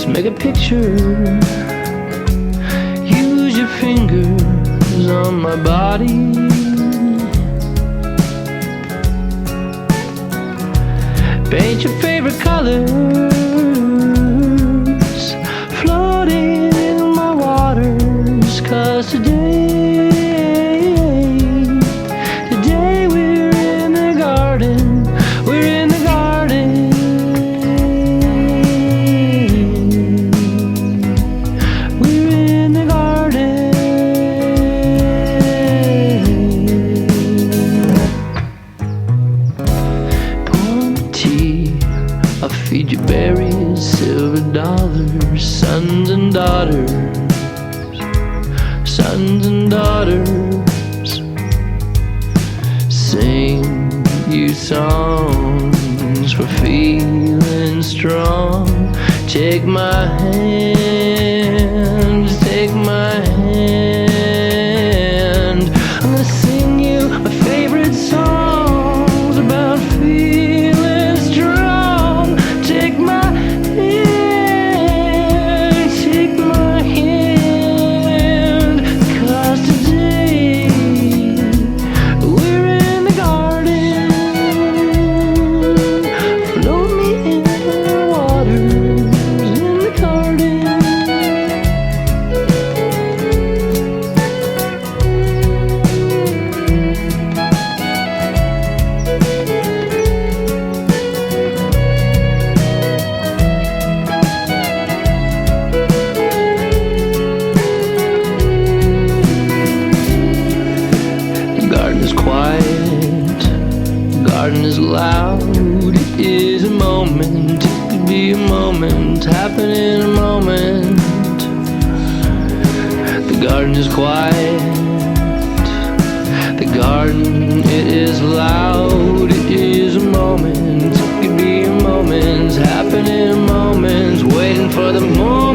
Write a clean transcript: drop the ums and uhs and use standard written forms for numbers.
to make a picture. Use your fingers on my body. Paint your favorite colors, floating in my waters. 'Cause today we're in the garden. We're in the garden. We're in the garden. Pour me tea, I'll feed you berries, silver dollars, sons and daughters, sons and daughters. Sing you songs for feeling strong. Take my hand, take my hand. I'm gonna sing you my favorite songs about feeling strong. Take my hand, take my hand. 'Cause today we're in the garden. Float me in the waters in the garden. The garden is quiet, the garden is loud. It is a moment, it could be a moment, happen in a moment. The garden is quiet, the garden, it is loud. It is a moment, it could be a moment, happen in moments, waiting for the moment.